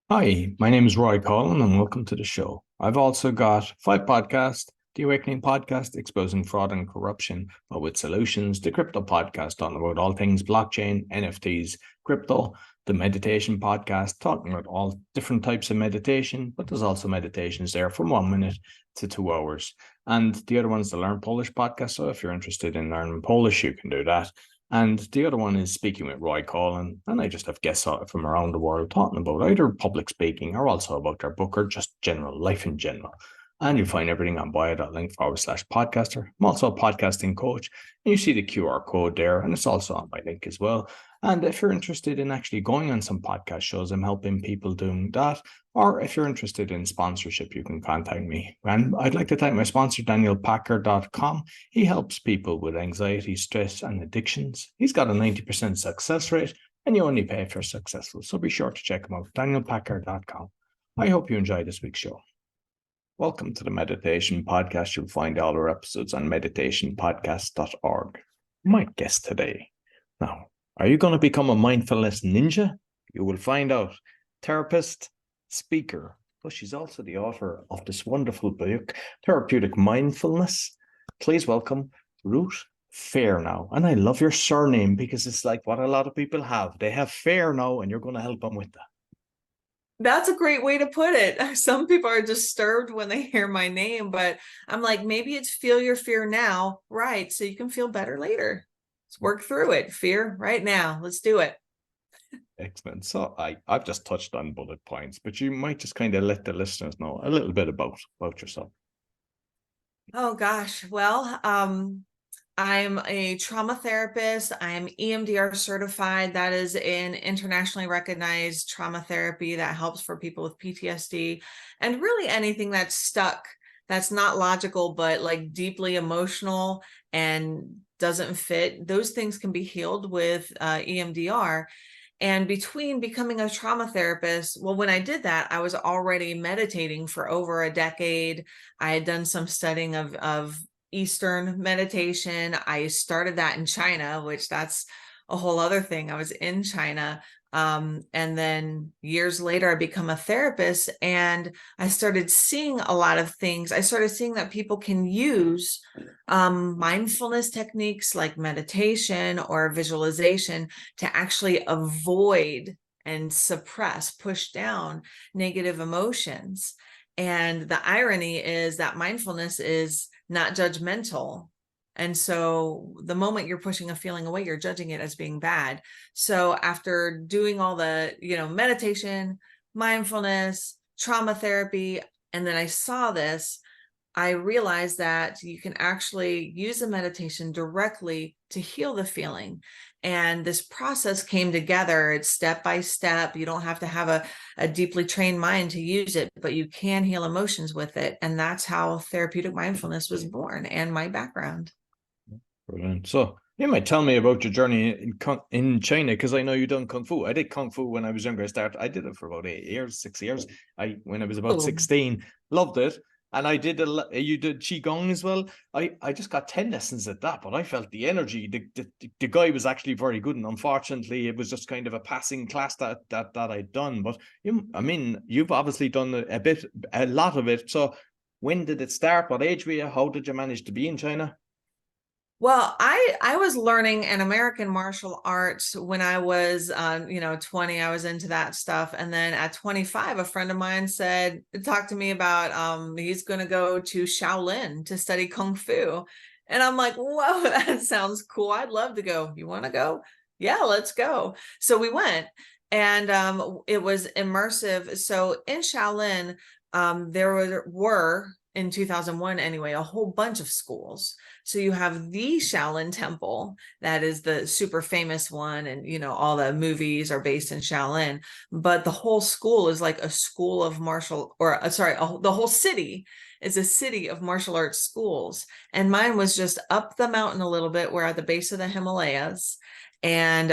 Hi, my name is Roy Collin and welcome to the show. I've also got five podcasts: The Awakening Podcast, exposing fraud and corruption, but with solutions; the Crypto Podcast, talking about all things blockchain, NFTs, crypto; the Meditation Podcast, talking about all different types of meditation, but there's also meditations there from 1 minute to 2 hours. And the other one's the Learn Polish Podcast. So if you're interested in learning Polish, you can do that. And the other one is Speaking with Roy Collin. And I just have guests from around the world talking about either public speaking or also about their book or just general life in general. And you'll find everything on bio.link/podcaster. I'm also a podcasting coach. And you see the QR code there, and it's also on my link as well. And if you're interested in actually going on some podcast shows, I'm helping people doing that. Or if you're interested in sponsorship, you can contact me. And I'd like to thank my sponsor, DanielPacker.com. He helps people with anxiety, stress, and addictions. He's got a 90% success rate, and you only pay if you're successful. So be sure to check him out, DanielPacker.com. I hope you enjoy this week's show. Welcome to the Meditation Podcast. You'll find all our episodes on meditationpodcast.org. My guest today. Now, are you going to become a mindfulness ninja? You will find out. Therapist, speaker, but she's also the author of this wonderful book, Therapeutic Mindfulness. Please welcome Ruth Fearnow. And I love your surname because it's like what a lot of people have. They have Fearnow, and you're going to help them with that. That's a great way to put it. Some people are disturbed when they hear my name, but I'm like, maybe it's feel your fear now, right? So you can feel better later. Let's work through it. Fear right now. Let's do it. Excellent. So I've just touched on bullet points, but you might just kind of let the listeners know a little bit about yourself. Oh gosh. Well, I'm a trauma therapist. I'm EMDR certified. That is an internationally recognized trauma therapy that helps for people with PTSD and really anything that's stuck, that's not logical, but like deeply emotional and doesn't fit. Those things can be healed with EMDR. And between becoming a trauma therapist, well, when I did that, I was already meditating for over a decade. I had done some studying of Eastern meditation. I started that in China, which that's a whole other thing. I was in China. And then years later, I become a therapist and I started seeing a lot of things. I started seeing that people can use mindfulness techniques like meditation or visualization to actually avoid and suppress, push down negative emotions. And the irony is that mindfulness is not judgmental. And so the moment you're pushing a feeling away, you're judging it as being bad. So after doing all the, meditation, mindfulness, trauma therapy, and then I saw this, I realized that you can actually use a meditation directly to heal the feeling. And this process came together. It's step by step. You don't have to have a deeply trained mind to use it, but you can heal emotions with it. And that's how therapeutic mindfulness was born and my background. Brilliant. So you might tell me about your journey in China, because I know you done kung fu. I did kung fu when I was younger. I did it for about 8 years, 6 years. When I was about Oh, 16, loved it. And I did you did qigong as well. I just got 10 lessons at that, but I felt the energy. The guy was actually very good, and unfortunately, it was just kind of a passing class that I'd done. But you've obviously done a lot of it. So when did it start? What age were you? How did you manage to be in China? well, I was learning an American martial arts when I was 20. I was into that stuff. And then at 25, a friend of mine talked to me about he's gonna go to Shaolin to study Kung Fu. And I'm like, whoa, that sounds cool. I'd love to go. You want to go? Yeah, let's go. So we went and it was immersive. So in Shaolin, there were in 2001 anyway, a whole bunch of schools. So you have the Shaolin Temple, that is the super famous one, and all the movies are based in Shaolin. But the whole school is like a school of the whole city is a city of martial arts schools. And mine was just up the mountain a little bit. We're at the base of the Himalayas. And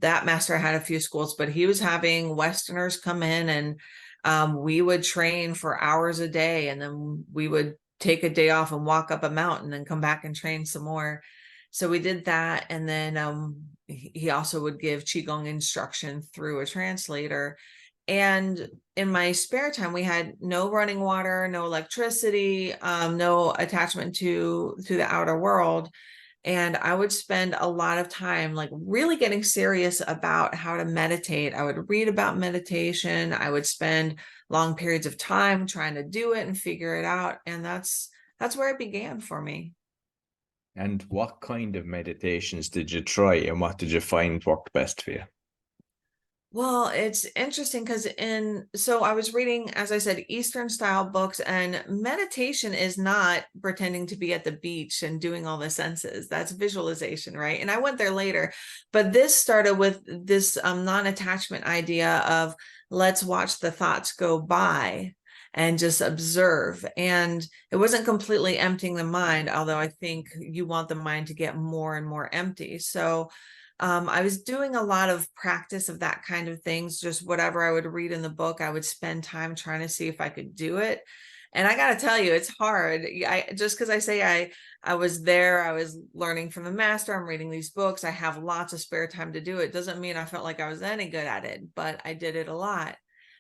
that master had a few schools, but he was having Westerners come in and we would train for hours a day, and then we would take a day off and walk up a mountain and come back and train some more. So we did that. And then he also would give Qigong instruction through a translator. And in my spare time, we had no running water, no electricity, no attachment to the outer world. And I would spend a lot of time like really getting serious about how to meditate. I would read about meditation. I would spend long periods of time trying to do it and figure it out. And that's where it began for me. And what kind of meditations did you try, and what did you find worked best for you? Well, it's interesting because so I was reading, as I said, Eastern style books, and meditation is not pretending to be at the beach and doing all the senses. That's visualization, right? And I went there later, but this started with this non-attachment idea of let's watch the thoughts go by and just observe. And it wasn't completely emptying the mind, although I think you want the mind to get more and more empty. So I was doing a lot of practice of that kind of things, just whatever I would read in the book, I would spend time trying to see if I could do it. And I got to tell you, it's hard. Just because I say I was there, I was learning from the master, I'm reading these books, I have lots of spare time to do it. Doesn't mean I felt like I was any good at it, but I did it a lot.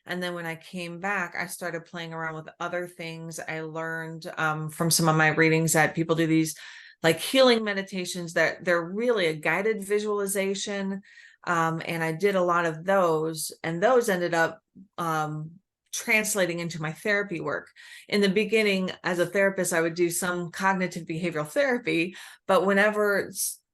And then when I came back, I started playing around with other things. I learned from some of my readings that people do these like healing meditations that they're really a guided visualization. And I did a lot of those, and those ended up translating into my therapy work. In the beginning, as a therapist, I would do some cognitive behavioral therapy, but whenever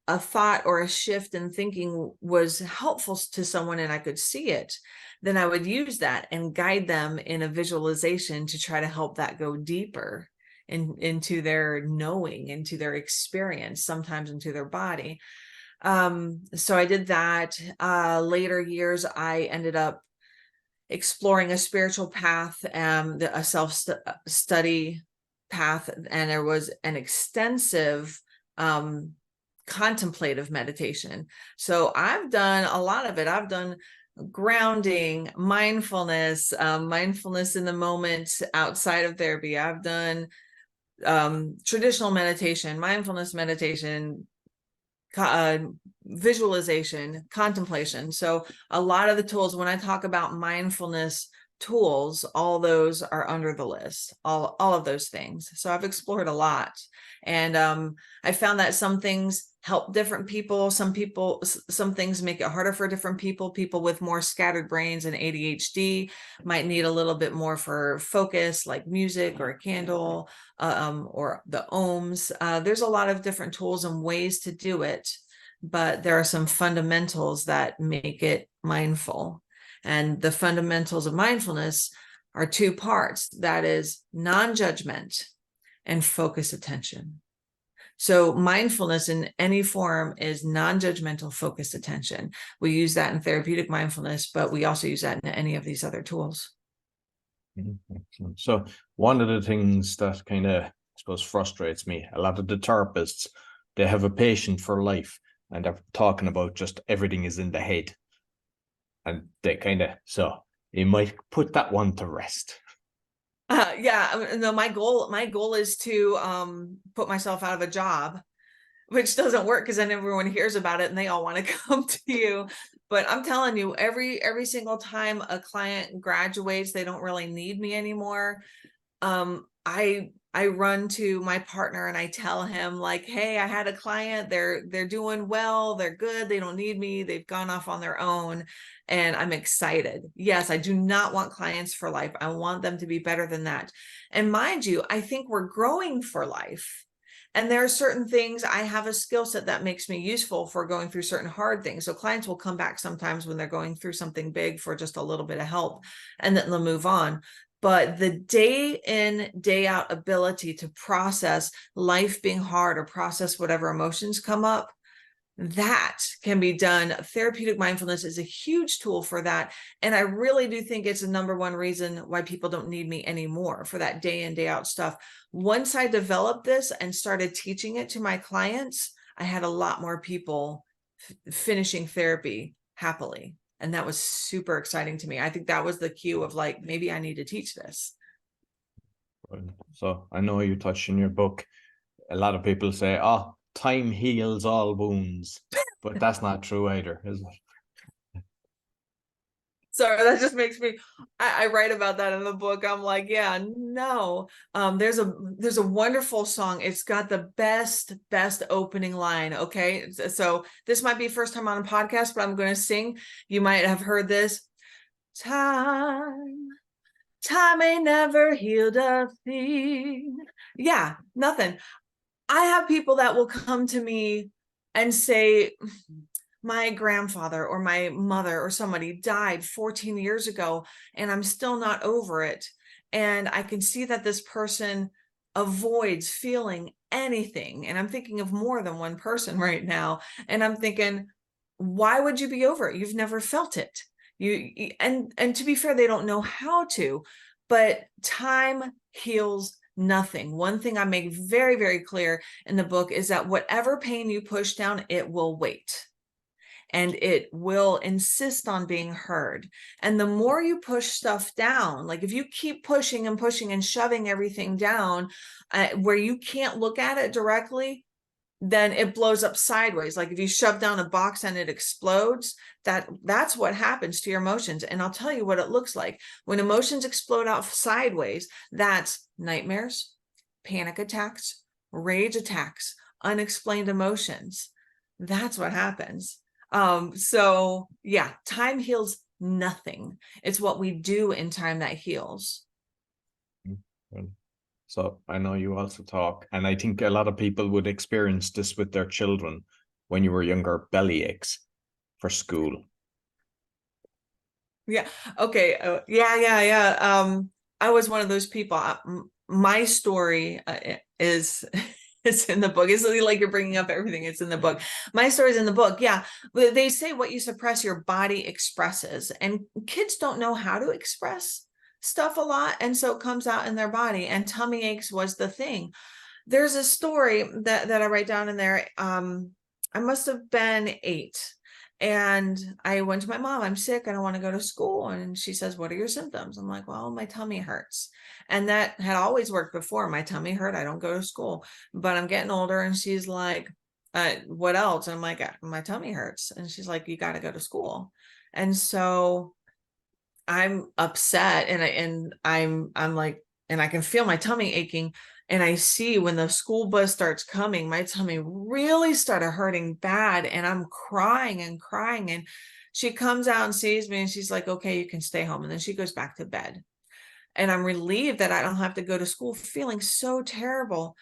a thought or a shift in thinking was helpful to someone and I could see it, then I would use that and guide them in a visualization to try to help that go deeper into their knowing, into their experience, sometimes into their body. So I did that. Later years, I ended up exploring a spiritual path, a self-study path, and there was an extensive contemplative meditation. So I've done a lot of it. I've done grounding, mindfulness, mindfulness in the moment outside of therapy. I've done traditional meditation, mindfulness meditation, visualization, contemplation. So a lot of the tools, when I talk about mindfulness tools, all those are under the list, all of those things. So I've explored a lot. And I found that some things help different people. Some things make it harder for different people. People with more scattered brains and ADHD might need a little bit more for focus, like music or a candle, or the ohms. There's a lot of different tools and ways to do it, but there are some fundamentals that make it mindful. And the fundamentals of mindfulness are two parts. That is non-judgment and focus attention. So mindfulness in any form is non-judgmental focused attention. We use that in therapeutic mindfulness, but we also use that in any of these other tools. Excellent. So one of the things that kind of, I suppose, frustrates me, a lot of the therapists, they have a patient for life and they're talking about just everything is in the head. And they kind of, so you might put that one to rest. Yeah, no, my goal is to put myself out of a job, which doesn't work because then everyone hears about it and they all want to come to you. But I'm telling you, every single time a client graduates, they don't really need me anymore. I run to my partner and I tell him like, hey, I had a client, they're doing well, they're good, they don't need me, they've gone off on their own, and I'm excited. Yes, I do not want clients for life. I want them to be better than that. And mind you, I think we're growing for life. And there are certain things, I have a skill set that makes me useful for going through certain hard things. So clients will come back sometimes when they're going through something big for just a little bit of help, and then they'll move on. But the day in, day out ability to process life being hard or process whatever emotions come up, that can be done. Therapeutic mindfulness is a huge tool for that. And I really do think it's the number one reason why people don't need me anymore for that day in, day out stuff. Once I developed this and started teaching it to my clients, I had a lot more people finishing therapy happily. And that was super exciting to me. I think that was the cue of like, maybe I need to teach this. So I know you touched in your book, a lot of people say, oh, time heals all wounds, but that's not true either, is it? Sorry, that just makes me, I write about that in the book. I'm like, yeah, no. There's a wonderful song. It's got the best opening line. Okay. So this might be first time on a podcast, but I'm going to sing. You might have heard this. Time ain't never healed a thing. Yeah, nothing. I have people that will come to me and say, my grandfather or my mother or somebody died 14 years ago and I'm still not over it. And I can see that this person avoids feeling anything. And I'm thinking of more than one person right now. And I'm thinking, why would you be over it? You've never felt it. And to be fair, they don't know how to, but time heals nothing. One thing I make very, very clear in the book is that whatever pain you push down, it will wait and it will insist on being heard. And the more you push stuff down, like if you keep pushing and pushing and shoving everything down where you can't look at it directly, then it blows up sideways. Like if you shove down a box and it explodes, that's what happens to your emotions. And I'll tell you what it looks like. When emotions explode out sideways, that's nightmares, panic attacks, rage attacks, unexplained emotions. That's what happens. So yeah, time heals nothing. It's what we do in time that heals. So I know you also talk, and I think a lot of people would experience this with their children when you were younger, belly aches for school. Yeah. Okay. Yeah. I was one of those people. My story is it's in the book. It's like you're bringing up everything. It's in the book. My story's in the book. Yeah. They say what you suppress, your body expresses, and kids don't know how to express stuff a lot, and so it comes out in their body. And tummy aches was the thing. There's a story that I write down in there. I must have been 8. And I went to my mom, I'm sick, I don't want to go to school. And she says, what are your symptoms? I'm like, well, my tummy hurts. And that had always worked before. My tummy hurt, I don't go to school, but I'm getting older. And she's like, what else? And I'm like, my tummy hurts. And she's like, you got to go to school. And so I'm upset and I'm like, and I can feel my tummy aching. And I see when the school bus starts coming, my tummy really started hurting bad. And I'm crying and crying. And she comes out and sees me and she's like, okay, you can stay home. And then she goes back to bed. And I'm relieved that I don't have to go to school feeling so terrible,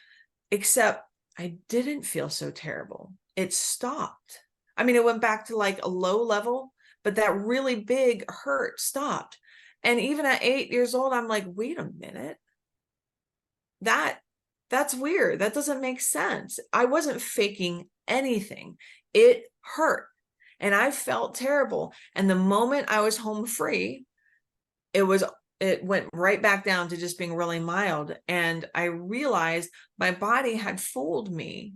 except I didn't feel so terrible. It stopped. I mean, it went back to like a low level, but that really big hurt stopped. And even at 8 years old, I'm like, wait a minute. That's weird. That doesn't make sense. I wasn't faking anything. It hurt and I felt terrible. And the moment I was home free, it went right back down to just being really mild. And I realized my body had fooled me.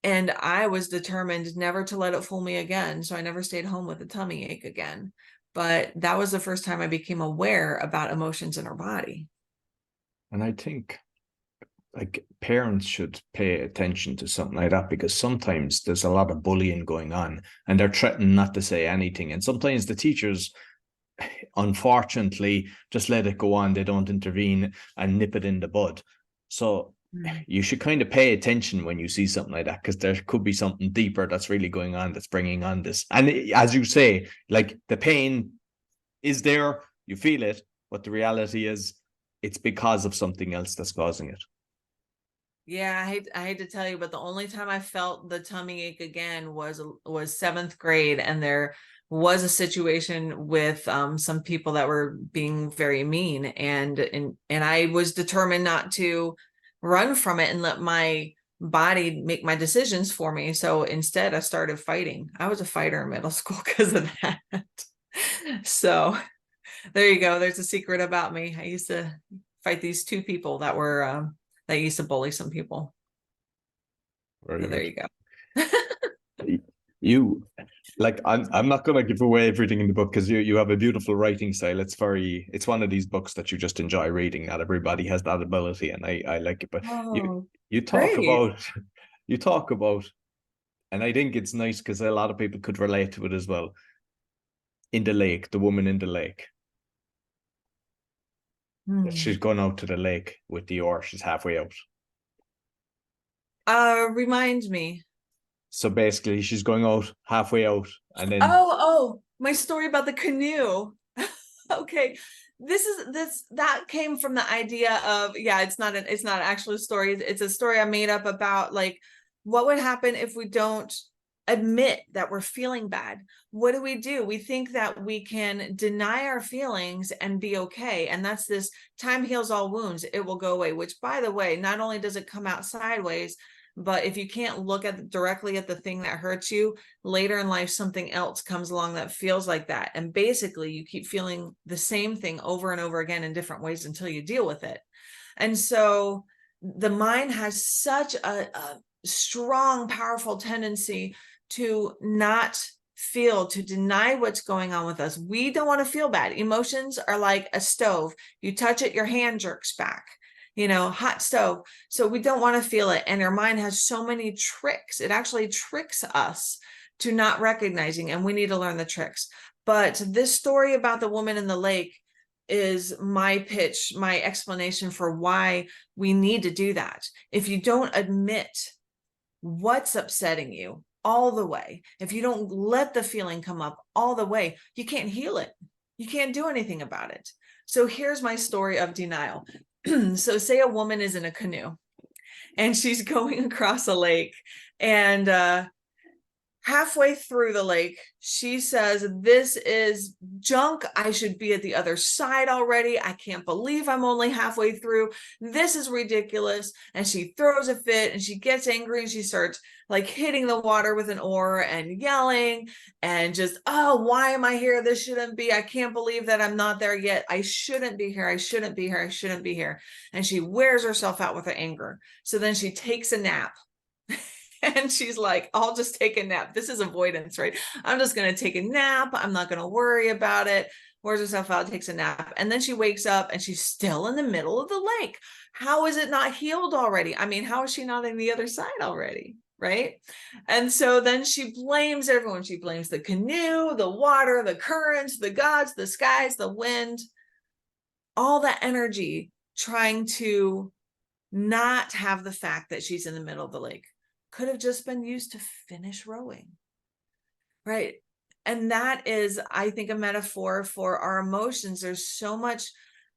And I was determined never to let it fool me again. So I never stayed home with a tummy ache again. But that was the first time I became aware about emotions in our body. And I think like parents should pay attention to something like that, because sometimes there's a lot of bullying going on and they're threatened not to say anything. And sometimes the teachers, unfortunately, just let it go on. They don't intervene and nip it in the bud. So you should kind of pay attention when you see something like that, because there could be something deeper that's really going on that's bringing on this. And as you say, like the pain is there, you feel it, but the reality is it's because of something else that's causing it. Yeah, I hate to tell you, but the only time I felt the tummy ache again was 7th grade, and there was a situation with some people that were being very mean, and I was determined not to run from it and let my body make my decisions for me. So instead, I started fighting. I was a fighter in middle school because of that. So there you go. There's a secret about me. I used to fight these 2 people that were that used to bully some people. So there you go. You like I'm not gonna give away everything in the book, because you have a beautiful writing style. It's one of these books that you just enjoy reading. Not everybody has that ability, and I like it. But Oh, you talk great. about you talk about, and I think it's nice because a lot of people could relate to it as well. in the lake, the woman in the lake. She's going out to the lake with the oar. She's halfway out. Remind me. So basically, she's going out halfway out, and then my story about the canoe. Okay, that came from the idea of, it's not actually a story. It's a story I made up about like what would happen if we don't admit that we're feeling bad. What do? We think that we can deny our feelings and be okay, and that's this time heals all wounds, it will go away, which, by the way, not only does it come out sideways, but if you can't look directly at the thing that hurts you, later in life something else comes along that feels like that, and basically you keep feeling the same thing over and over again in different ways until you deal with it. And so the mind has such a strong, powerful tendency to not feel, to deny what's going on with us. We don't want to feel bad. Emotions are like a stove. You touch it, your hand jerks back, hot stove. So we don't want to feel it. And our mind has so many tricks. It actually tricks us to not recognizing, and we need to learn the tricks. But this story about the woman in the lake is my pitch, my explanation for why we need to do that. If you don't admit what's upsetting you all the way, if you don't let the feeling come up all the way, you can't heal it. You can't do anything about it. So here's my story of denial. So say a woman is in a canoe and she's going across a lake, and halfway through the lake, she says, "This is junk. I should be at the other side already. I can't believe I'm only halfway through. This is ridiculous." And she throws a fit and she gets angry and she starts like hitting the water with an oar and yelling and just, "Oh, why am I here? This shouldn't be. I can't believe that I'm not there yet. I shouldn't be here. I shouldn't be here. I shouldn't be here." And she wears herself out with her anger. So then she takes a nap. And she's like, "I'll just take a nap." This is avoidance, right? "I'm just going to take a nap. I'm not going to worry about it." Wears herself out, takes a nap. And then she wakes up and she's still in the middle of the lake. How is it not healed already? I mean, how is she not on the other side already? Right? And so then she blames everyone. She blames the canoe, the water, the currents, the gods, the skies, the wind, all that energy trying to not have the fact that she's in the middle of the lake. Could have just been used to finish rowing, right? And that is, I think, a metaphor for our emotions. There's so much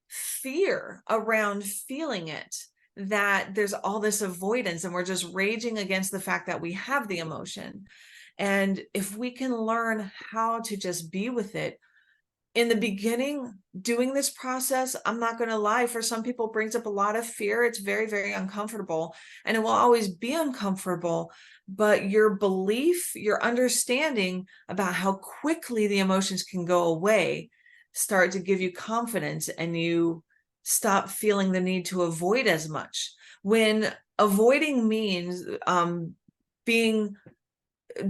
fear around feeling it that there's all this avoidance, and we're just raging against the fact that we have the emotion. And if we can learn how to just be with it, in the beginning, doing this process, I'm not going to lie, for some people it brings up a lot of fear. It's very, very uncomfortable, and it will always be uncomfortable. But your belief, your understanding about how quickly the emotions can go away start to give you confidence, and you stop feeling the need to avoid as much. When avoiding means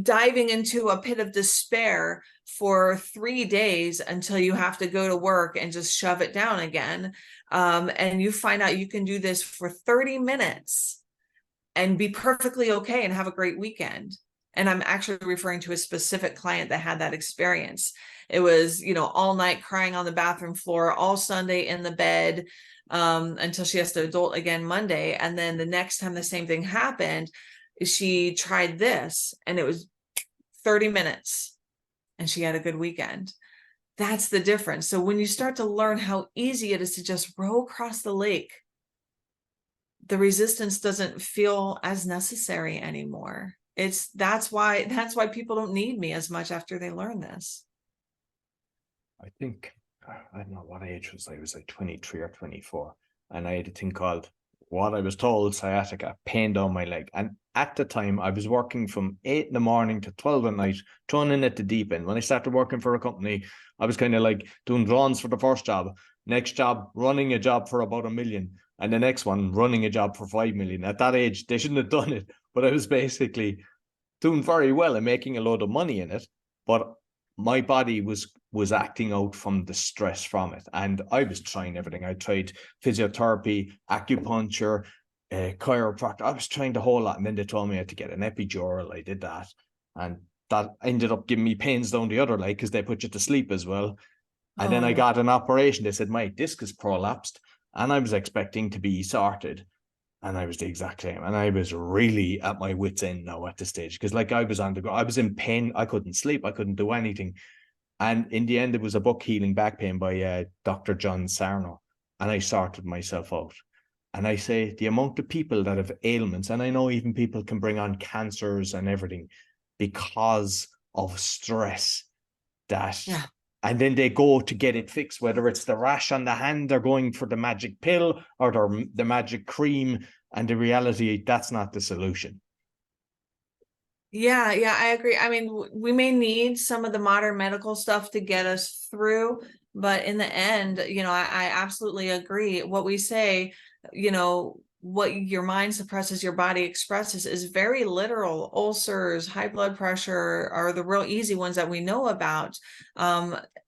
diving into a pit of despair for 3 days until you have to go to work and just shove it down again. And you find out you can do this for 30 minutes and be perfectly okay and have a great weekend. And I'm actually referring to a specific client that had that experience. It was, all night crying on the bathroom floor, all Sunday in the bed, until she has to adult again Monday. And then the next time the same thing happened, she tried this and it was 30 minutes and she had a good weekend. That's the difference. So when you start to learn how easy it is to just row across the lake, the resistance doesn't feel as necessary anymore. That's why people don't need me as much after they learn this. I think, I don't know what age was I. I was like 23 or 24. And I had a thing called, what I was told, sciatica, pain down my leg. And at the time, I was working from 8 in the morning to 12 at night, thrown in at the deep end. When I started working for a company, I was kind of like doing drawings for the first job. Next job, running a job for about $1 million. And the next one, running a job for 5 million. At that age, they shouldn't have done it. But I was basically doing very well and making a load of money in it. But my body was acting out from the stress from it. And I was trying everything. I tried physiotherapy, acupuncture, chiropractor. I was trying the whole lot. And then they told me I had to get an epidural. I did that. And that ended up giving me pains down the other leg because they put you to sleep as well. And then I Oh, got an operation. They said my disc is prolapsed, and I was expecting to be sorted. And I was the exact same. And I was really at my wit's end now at this stage. Because like I was on the go, I was in pain. I couldn't sleep. I couldn't do anything. And in the end, it was a book, Healing Back Pain by Dr. John Sarno. And I sorted myself out. And I say the amount of people that have ailments, and I know even people can bring on cancers and everything because of stress, that yeah. and then they go to get it fixed, whether it's the rash on the hand, they're going for the magic pill or the magic cream, and the reality, that's not the solution. Yeah, yeah, I agree. I mean, we may need some of the modern medical stuff to get us through, but in the end, I absolutely agree. What we say, what your mind suppresses, your body expresses is very literal. Ulcers, high blood pressure are the real easy ones that we know about.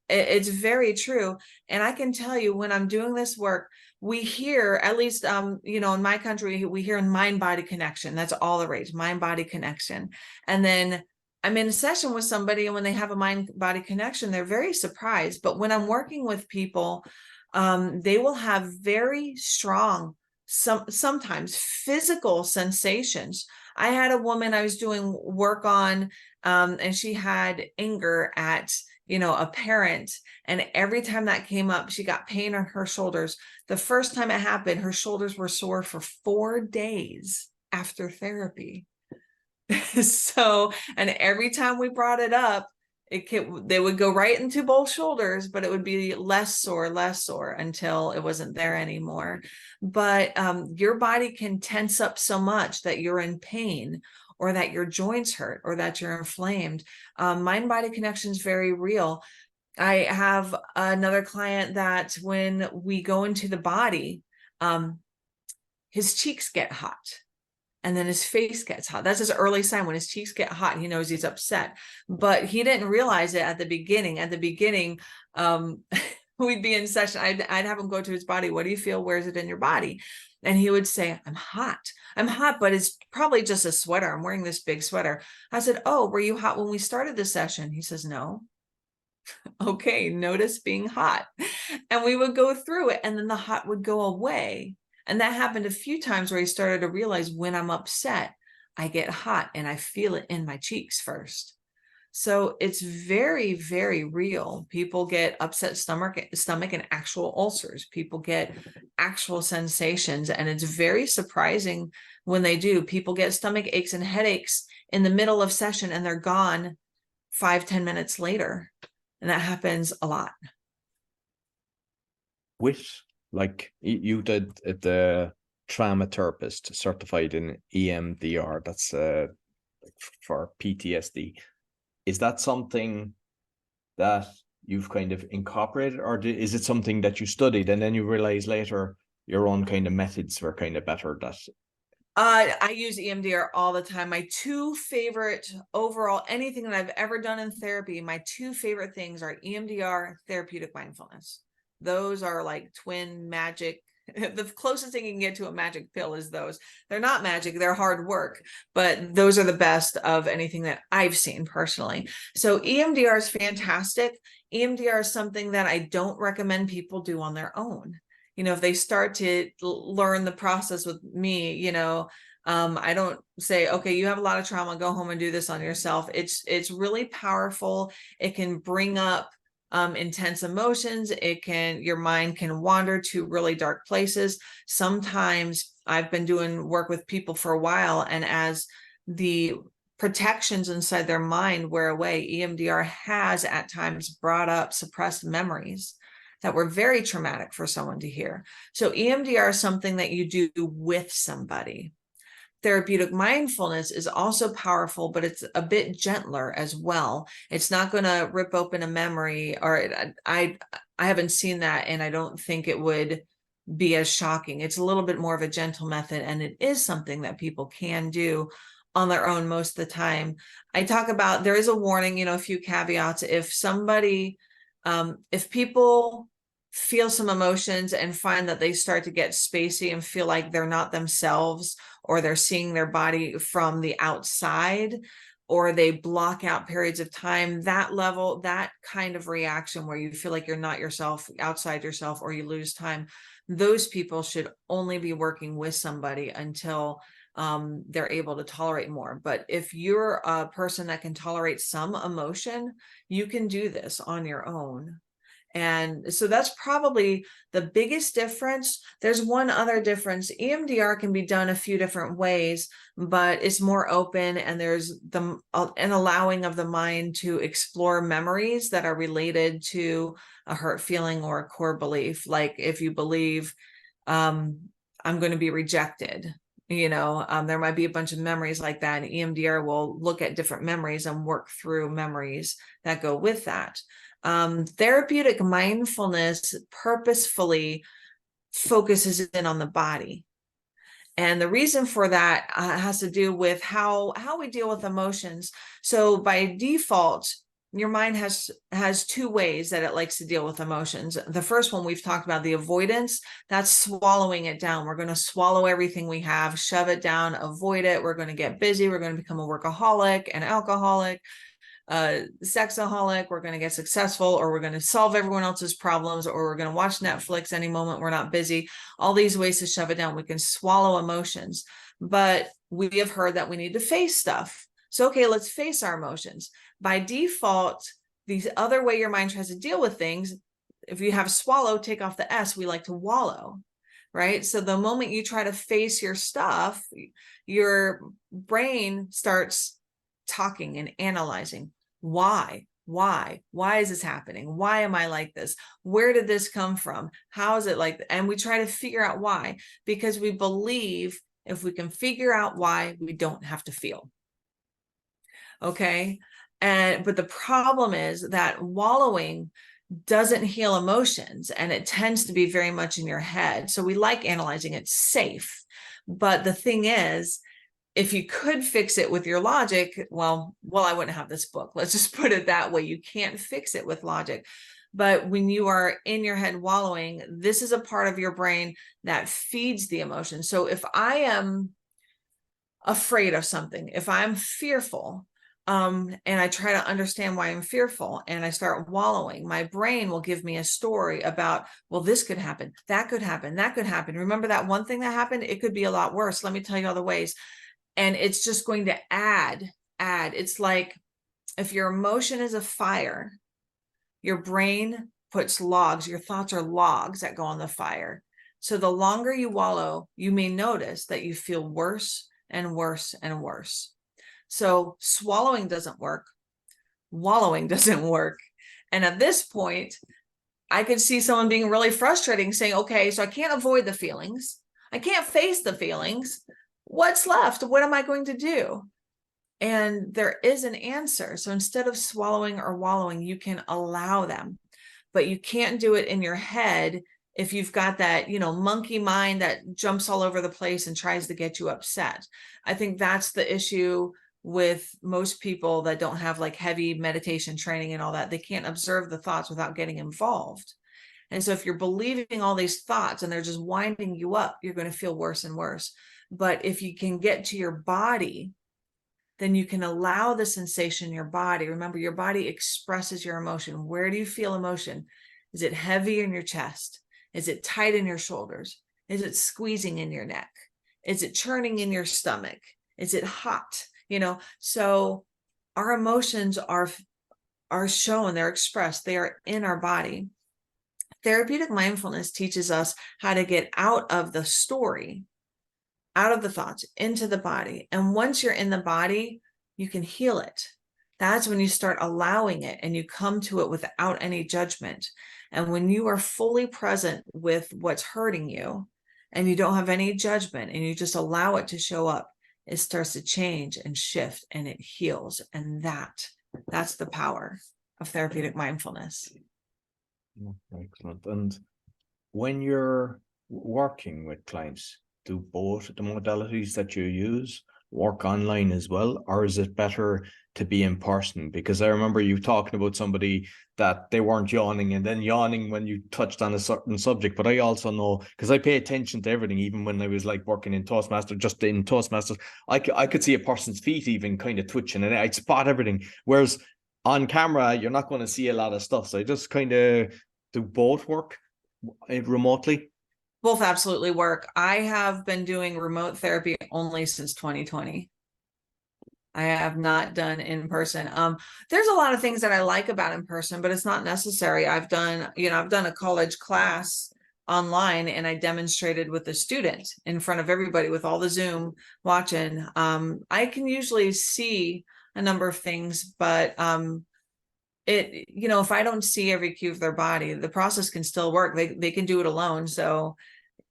It's very true. And I can tell you, when I'm doing this work, we hear, at least, in my country, we hear mind-body connection. That's all the rage, mind-body connection. And then I'm in a session with somebody, and when they have a mind-body connection, they're very surprised. But when I'm working with people, they will have very strong, sometimes physical sensations. I had a woman I was doing work on, and she had anger at a parent, and every time that came up, she got pain on her shoulders. The first time it happened, her shoulders were sore for 4 days after therapy. So, and every time we brought it up, they would go right into both shoulders, but it would be less sore until it wasn't there anymore. But your body can tense up so much that you're in pain, or that your joints hurt, or that you're inflamed. Mind-body connection is very real. I have another client that when we go into the body, his cheeks get hot, and then his face gets hot. That's his early sign. When his cheeks get hot, he knows he's upset. But he didn't realize it at the beginning. At the beginning, we'd be in session. I'd have him go to his body. What do you feel? Where is it in your body? And he would say, I'm hot. I'm hot, but it's probably just a sweater. I'm wearing this big sweater. I said, oh, were you hot when we started the session? He says, no. Okay, notice being hot. And we would go through it, and then the hot would go away. And that happened a few times where he started to realize, when I'm upset, I get hot and I feel it in my cheeks first. So it's very, very real. People get upset stomach and actual ulcers. People get actual sensations, and it's very surprising when they do. People get stomach aches and headaches in the middle of session, and they're gone 5-10 minutes later. And that happens a lot. With, like, you did the trauma therapist certified in EMDR, that's for PTSD. Is that something that you've kind of incorporated, or is it something that you studied and then you realize later your own kind of methods were kind of better? That I use EMDR all the time. My two favorite overall, anything that I've ever done in therapy, my two favorite things are EMDR, therapeutic mindfulness. Those are like twin magic. The closest thing you can get to a magic pill is those. They're not magic, they're hard work, but those are the best of anything that I've seen personally. So EMDR is fantastic. EMDR is something that I don't recommend people do on their own. If they start to learn the process with me, I don't say, okay, you have a lot of trauma, go home and do this on yourself. It's really powerful. It can bring up intense emotions. Your mind can wander to really dark places. Sometimes I've been doing work with people for a while, and as the protections inside their mind wear away, EMDR has at times brought up suppressed memories that were very traumatic for someone to hear. So EMDR is something that you do with somebody. Therapeutic mindfulness is also powerful, but it's a bit gentler as well. It's not going to rip open a memory, or I haven't seen that, and I don't think it would be as shocking. It's a little bit more of a gentle method, and it is something that people can do on their own most of the time. I talk about, there is a warning, a few caveats. If people feel some emotions and find that they start to get spacey and feel like they're not themselves, or they're seeing their body from the outside, or they block out periods of time, that level, that kind of reaction where you feel like you're not yourself, outside yourself, or you lose time, those people should only be working with somebody until they're able to tolerate more. But if you're a person that can tolerate some emotion, you can do this on your own. And so that's probably the biggest difference. There's one other difference. EMDR can be done a few different ways, but it's more open, and there's an allowing of the mind to explore memories that are related to a hurt feeling or a core belief. Like if you believe, I'm going to be rejected, there might be a bunch of memories like that, and EMDR will look at different memories and work through memories that go with that. Therapeutic mindfulness purposefully focuses in on the body. And the reason for that has to do with how we deal with emotions. So by default, your mind has two ways that it likes to deal with emotions. The first one we've talked about, the avoidance, that's swallowing it down. We're going to swallow everything we have, shove it down, avoid it. We're going to get busy. We're going to become a workaholic, an alcoholic, sexaholic. We're going to get successful, or we're going to solve everyone else's problems, or we're going to watch Netflix any moment we're not busy. All these ways to shove it down. We can swallow emotions, but we have heard that we need to face stuff. So, okay, let's face our emotions. By default, the other way your mind tries to deal with things, if you have swallow, take off the S, we like to wallow, right? So the moment you try to face your stuff, your brain starts talking and analyzing. Why is this happening? Why am I like this? Where did this come from? How is it like that? And we try to figure out why, because we believe if we can figure out why, we don't have to feel. Okay. But the problem is that wallowing doesn't heal emotions, and it tends to be very much in your head. So we like analyzing, it's safe. But the thing is, if you could fix it with your logic, well, I wouldn't have this book. Let's just put it that way. You can't fix it with logic. But when you are in your head wallowing, this is a part of your brain that feeds the emotion. So if I am afraid of something, if I'm fearful, and I try to understand why I'm fearful, and I start wallowing, my brain will give me a story about, well, this could happen, that could happen, that could happen. Remember that one thing that happened? It could be a lot worse. Let me tell you other ways. And it's just going to add. It's like if your emotion is a fire, your brain puts logs. Your thoughts are logs that go on the fire. So the longer you wallow, you may notice that you feel worse and worse and worse. So swallowing doesn't work. Wallowing doesn't work. And at this point, I could see someone being really frustrating, saying, okay, so I can't avoid the feelings. I can't face the feelings. What's left? What am I going to do? And there is an answer. So instead of swallowing or wallowing, you can allow them, but you can't do it in your head if you've got that, monkey mind that jumps all over the place and tries to get you upset. I think that's the issue with most people that don't have like heavy meditation training and all that. They can't observe the thoughts without getting involved. And so if you're believing all these thoughts and they're just winding you up, you're going to feel worse and worse. But if you can get to your body, then you can allow the sensation in your body. Remember, your body expresses your emotion. Where do you feel emotion? Is it heavy in your chest? Is it tight in your shoulders? Is it squeezing in your neck? Is it churning in your stomach? Is it hot? So our emotions are shown, they're expressed, they are in our body. Therapeutic mindfulness teaches us how to get out of the story, out of the thoughts, into the body. And once you're in the body, you can heal it. That's when you start allowing it and you come to it without any judgment. And when you are fully present with what's hurting you and you don't have any judgment and you just allow it to show up, it starts to change and shift and it heals. And that's the power of therapeutic mindfulness. Excellent. And when you're working with clients, do both the modalities that you use work online as well, or is it better to be in person? Because I remember you talking about somebody that they weren't yawning and then yawning when you touched on a certain subject. But I also know, because I pay attention to everything, even when I was like working in Toastmasters, just in Toastmasters, I could see a person's feet even kind of twitching and I'd spot everything. Whereas on camera, you're not going to see a lot of stuff. So I just kind of do both work remotely. Both absolutely work. I have been doing remote therapy only since 2020. I have not done in person. There's a lot of things that I like about in person, but it's not necessary. I've done a college class online and I demonstrated with a student in front of everybody with all the Zoom watching. I can usually see a number of things, but if I don't see every cue of their body, the process can still work. They can do it alone. So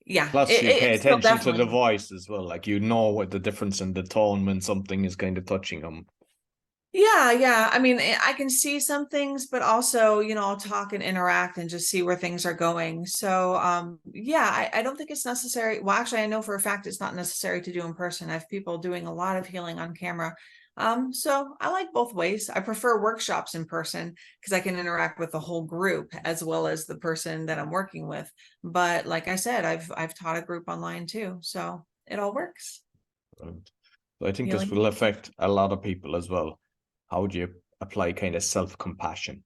yeah, Plus, you pay it's still attention to the definitely. voice as well. Like, you know what the difference in the tone when something is kind of touching them. Yeah. I mean, I can see some things, but also, I'll talk and interact and just see where things are going. So, yeah, I don't think it's necessary. Well, actually, I know for a fact it's not necessary to do in person. I have people doing a lot of healing on camera. So I like both ways. I prefer workshops in person because I can interact with the whole group as well as the person that I'm working with. But like I said, I've taught a group online too, so it all works. So I think this Healing. will affect a lot of people as well. How would you apply kind of self-compassion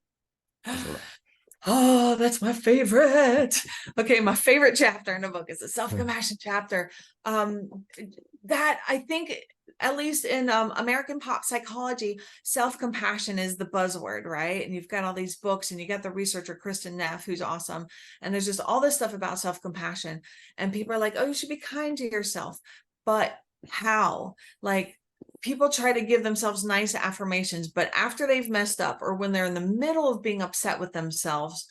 as well? Oh, that's my favorite. Okay, my favorite chapter in the book is the self-compassion chapter. That I think, at least in American pop psychology, self-compassion is the buzzword, right? And you've got all these books, and you got the researcher Kristen Neff, who's awesome. And there's just all this stuff about self-compassion, and people are like, "Oh, you should be kind to yourself," but how? Like, people try to give themselves nice affirmations, but after they've messed up or when they're in the middle of being upset with themselves,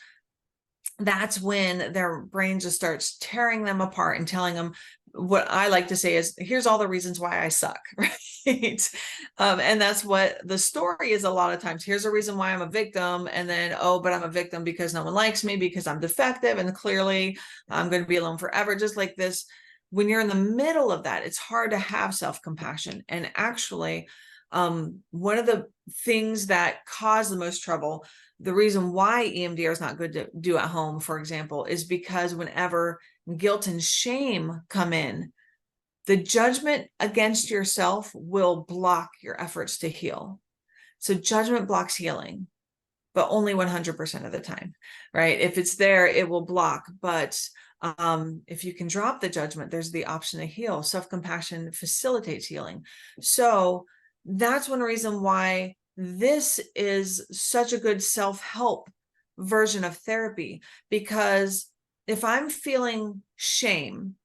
that's when their brain just starts tearing them apart and telling them, what I like to say is, here's all the reasons why I suck, right? And that's what the story is a lot of times. Here's a reason why I'm a victim. And then, oh, but I'm a victim because no one likes me, because I'm defective. And clearly I'm going to be alone forever. Just like this, when you're in the middle of that, it's hard to have self-compassion. And actually, one of the things that cause the most trouble, the reason why EMDR is not good to do at home, for example, is because whenever guilt and shame come in, the judgment against yourself will block your efforts to heal. So judgment blocks healing, but only 100% of the time, right? If it's there, it will block. But if you can drop the judgment, there's the option to heal. Self-compassion facilitates healing. So that's one reason why this is such a good self-help version of therapy, because if I'm feeling shame,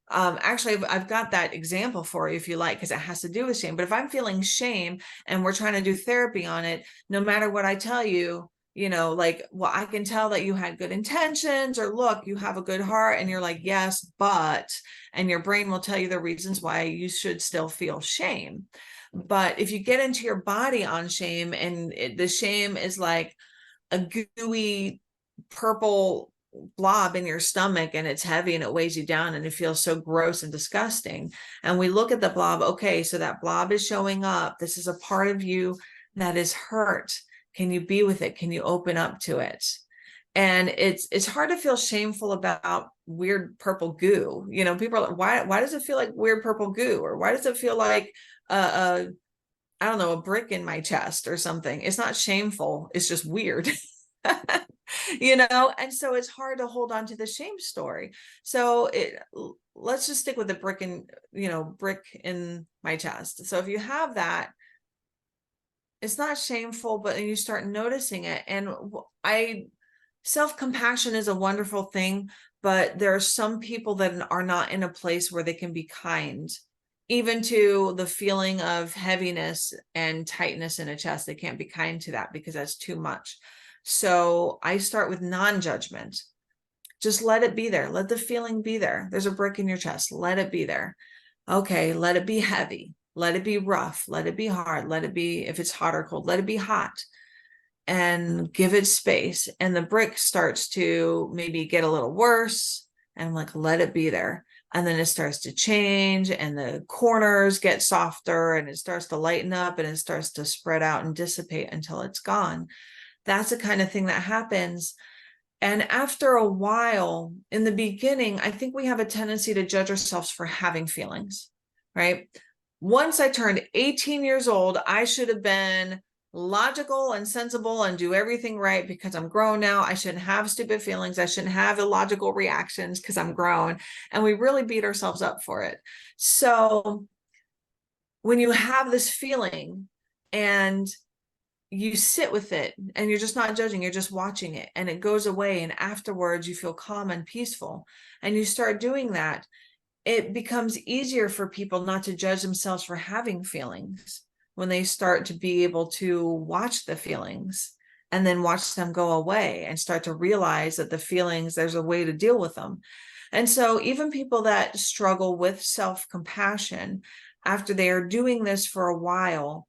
actually, I've got that example for you if you like, because it has to do with shame. But if I'm feeling shame and we're trying to do therapy on it, no matter what I tell you, like, well, I can tell that you had good intentions, or look, you have a good heart. And you're like, yes, but, and your brain will tell you the reasons why you should still feel shame. But if you get into your body on shame, and the shame is like a gooey purple blob in your stomach, and it's heavy and it weighs you down and it feels so gross and disgusting, and we look at the blob, okay, so that blob is showing up. This is a part of you that is hurt. Can you be with it? Can you open up to it? And it's hard to feel shameful about weird purple goo. People are like, why does it feel like weird purple goo, or why does it feel like a I don't know, a brick in my chest or something? It's not shameful, it's just weird. And so it's hard to hold on to the shame story. So let's just stick with the brick in my chest. So if you have that, it's not shameful, but you start noticing it. And self-compassion is a wonderful thing, but there are some people that are not in a place where they can be kind, even to the feeling of heaviness and tightness in a chest. They can't be kind to that because that's too much. So I start with non-judgment. Just let it be there. Let the feeling be there. There's a brick in your chest. Let it be there. Okay, let it be heavy. Let it be rough. Let it be hard. Let it be, if it's hot or cold, let it be hot, and give it space. And the brick starts to maybe get a little worse, and I'm like, let it be there. And then it starts to change and the corners get softer and it starts to lighten up and it starts to spread out and dissipate until it's gone. That's the kind of thing that happens. And after a while, in the beginning, I think we have a tendency to judge ourselves for having feelings, right? Once I turned 18 years old, I should have been logical and sensible and do everything right because I'm grown now. I shouldn't have stupid feelings. I shouldn't have illogical reactions because I'm grown. And we really beat ourselves up for it. So when you have this feeling and you sit with it and you're just not judging, you're just watching it and it goes away. And afterwards you feel calm and peaceful and you start doing that, it becomes easier for people not to judge themselves for having feelings when they start to be able to watch the feelings and then watch them go away and start to realize that the feelings, there's a way to deal with them. And so even people that struggle with self-compassion, after they are doing this for a while,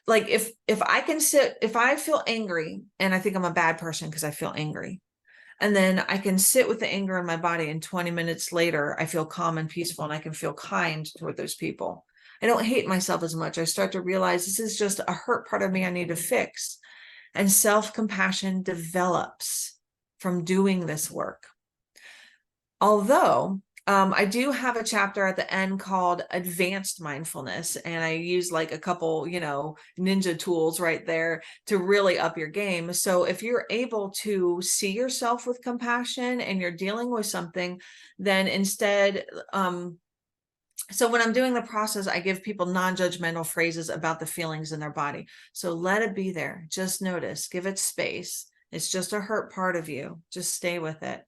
like if I can sit, if I feel angry and I think I'm a bad person because I feel angry, and then I can sit with the anger in my body and 20 minutes later, I feel calm and peaceful and I can feel kind toward those people. I don't hate myself as much. I start to realize this is just a hurt part of me I need to fix. And self-compassion develops from doing this work. Although I do have a chapter at the end called Advanced Mindfulness, and I use like a couple, ninja tools right there to really up your game. So if you're able to see yourself with compassion and you're dealing with something, then instead, so when I'm doing the process, I give people non-judgmental phrases about the feelings in their body. So let it be there. Just notice, give it space. It's just a hurt part of you. Just stay with it.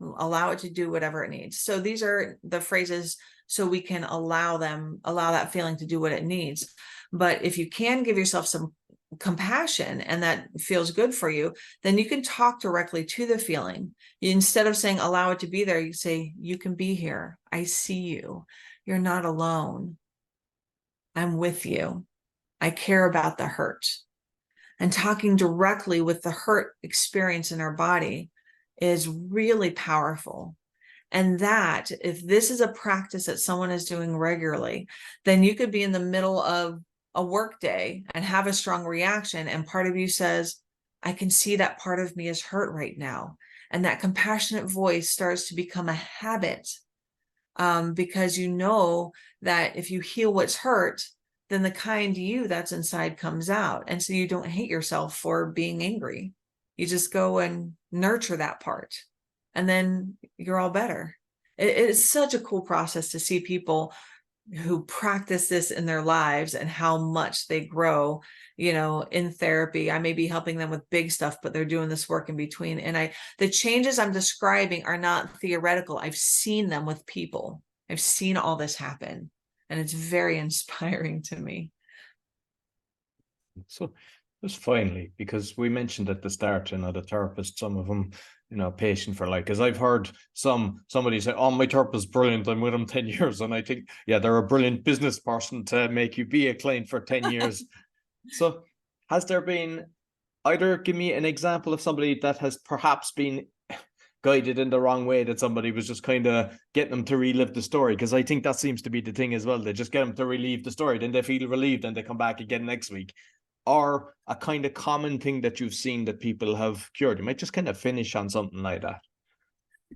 Allow it to do whatever it needs. So these are the phrases so we can allow that feeling to do what it needs. But if you can give yourself some compassion and that feels good for you, then you can talk directly to the feeling. Instead of saying, allow it to be there, you say, you can be here. I see you. You're not alone. I'm with you. I care about the hurt. And talking directly with the hurt experience in our body is really powerful. And that if this is a practice that someone is doing regularly, then you could be in the middle of a work day and have a strong reaction. And part of you says, I can see that part of me is hurt right now. And that compassionate voice starts to become a habit, because you know that if you heal what's hurt, then the kind you that's inside comes out. And so you don't hate yourself for being angry. You just go and nurture that part and then you're all better. It's such a cool process to see people who practice this in their lives and how much they grow, in therapy. I may be helping them with big stuff, but they're doing this work in between. And the changes I'm describing are not theoretical. I've seen them with people. I've seen all this happen. And it's very inspiring to me. So just finally, because we mentioned at the start, the therapist, some of them, patient for like, because I've heard somebody say, oh, my therapist is brilliant. I'm with him 10 years. And I think, yeah, they're a brilliant business person to make you be a client for 10 years. So has there been, either give me an example of somebody that has perhaps been guided in the wrong way, that somebody was just kind of getting them to relive the story, because I think that seems to be the thing as well. They just get them to relive the story, then they feel relieved and they come back again next week. Or a kind of common thing that you've seen that people have cured. You might just kind of finish on something like that.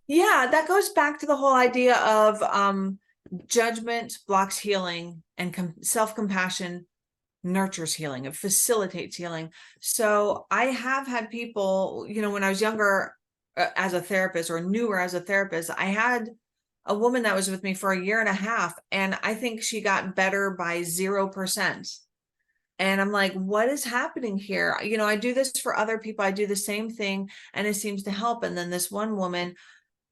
Yeah, that goes back to the whole idea of judgment blocks healing and self-compassion nurtures healing. It facilitates healing. So I have had people, when I was younger as a therapist or newer as a therapist, I had a woman that was with me for a year and a half, and I think she got better by 0%. And I'm like, what is happening here? I do this for other people. I do the same thing and it seems to help. And then this one woman,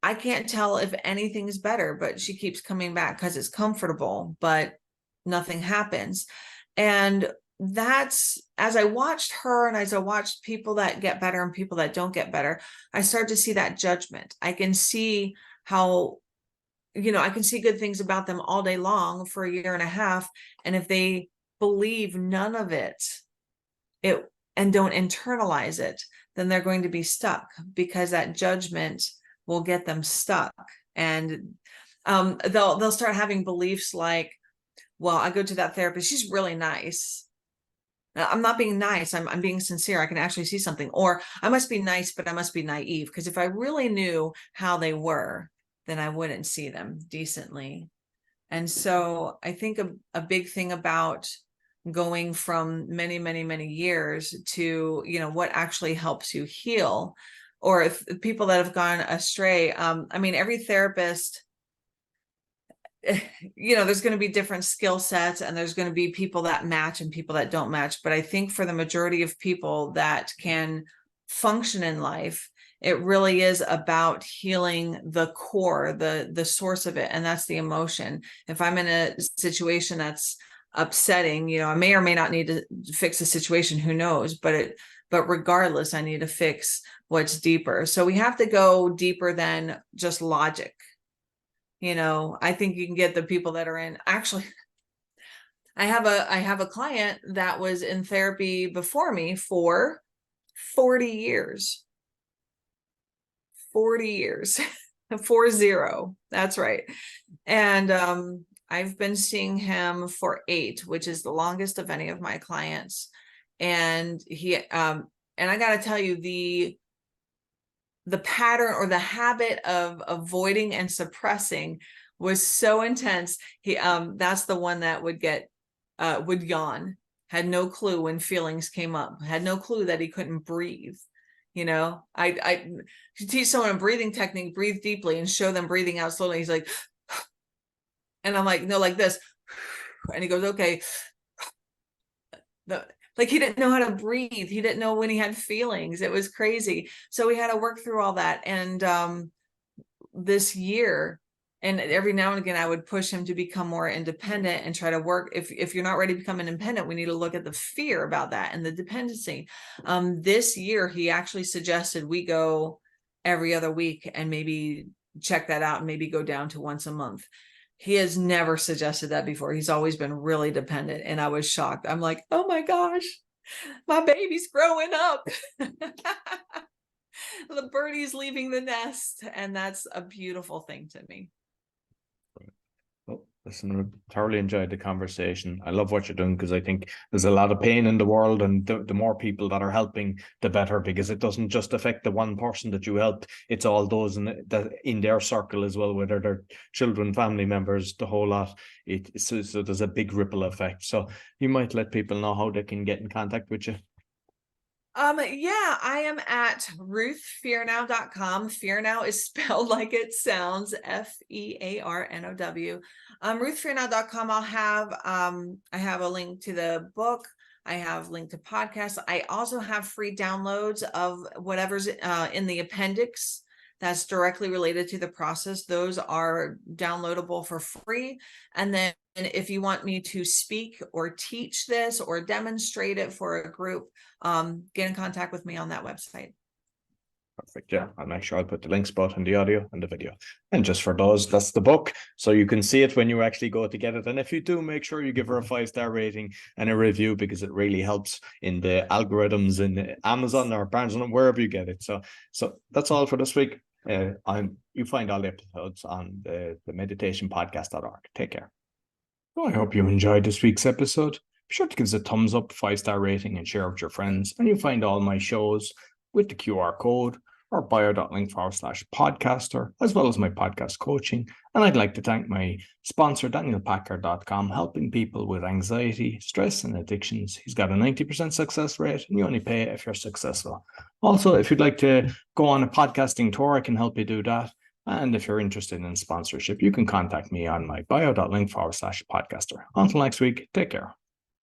I can't tell if anything's better, but she keeps coming back because it's comfortable, but nothing happens. And that's, as I watched her and as I watched people that get better and people that don't get better, I start to see that judgment. I can see how, I can see good things about them all day long for a year and a half. And if they believe none of it and don't internalize it, then they're going to be stuck, because that judgment will get them stuck And they'll start having beliefs like, well, I go to that therapist, she's really nice. I'm not being nice. I'm being sincere. I can actually see something. Or I must be nice, but I must be naive. Because if I really knew how they were, then I wouldn't see them decently. And so I think a big thing about going from many, many, many years to, what actually helps you heal, or if people that have gone astray. I mean, every therapist, there's going to be different skill sets, and there's going to be people that match and people that don't match. But I think for the majority of people that can function in life, it really is about healing the core, the source of it. And that's the emotion. If I'm in a situation that's upsetting, I may or may not need to fix the situation, who knows, but regardless, I need to fix what's deeper. So we have to go deeper than just logic. I think you can get the people that are in, actually, I have a client that was in therapy before me for 40 years. 40 years. 40. That's right. And I've been seeing him for 8, which is the longest of any of my clients. And and I got to tell you, the pattern or the habit of avoiding and suppressing was so intense. That's the one that would yawn, had no clue when feelings came up, had no clue that he couldn't breathe. I teach someone a breathing technique, breathe deeply, and show them breathing out slowly. He's like, and I'm like, no, like this. And he goes, okay. Like, he didn't know how to breathe. He didn't know when he had feelings. It was crazy. So we had to work through all that. And this year, and every now and again, I would push him to become more independent and try to work. If you're not ready to become independent, we need to look at the fear about that and the dependency. This year, he actually suggested we go every other week and maybe check that out and maybe go down to once a month. He has never suggested that before. He's always been really dependent. And I was shocked. I'm like, oh my gosh, my baby's growing up. The birdie's leaving the nest. And that's a beautiful thing to me. Well, listen, I thoroughly enjoyed the conversation. I love what you're doing, because I think there's a lot of pain in the world, and the more people that are helping, the better, because it doesn't just affect the one person that you help. It's all those that in their circle as well, whether they're children, family members, the whole lot. So there's a big ripple effect. So you might let people know how they can get in contact with you. Yeah, I am at ruthfearnow.com. Fearnow is spelled like it sounds, Fearnow. Ruthfearnow.com. I have a link to the book. I have a link to podcasts. I also have free downloads of whatever's in the appendix that's directly related to the process. Those are downloadable for free. And then if you want me to speak or teach this or demonstrate it for a group, get in contact with me on that website. Perfect. Yeah, I'll make sure I'll put the links both in the audio and the video. And just for those, that's the book, so you can see it when you actually go to get it. And if you do, make sure you give her a 5-star rating and a review, because it really helps in the algorithms in Amazon or Barnes and wherever you get it. So that's all for this week. You find all the episodes on the meditationpodcast.org. Take care. Well, I hope you enjoyed this week's episode. Be sure to give us a thumbs up, 5-star rating, and share with your friends. And you'll find all my shows with the QR code or bio.link/podcaster, as well as my podcast coaching. And I'd like to thank my sponsor, DanielPacker.com, helping people with anxiety, stress, and addictions. He's got a 90% success rate, and you only pay if you're successful. Also, if you'd like to go on a podcasting tour, I can help you do that. And if you're interested in sponsorship, you can contact me on my bio.link/podcaster. Until next week, take care.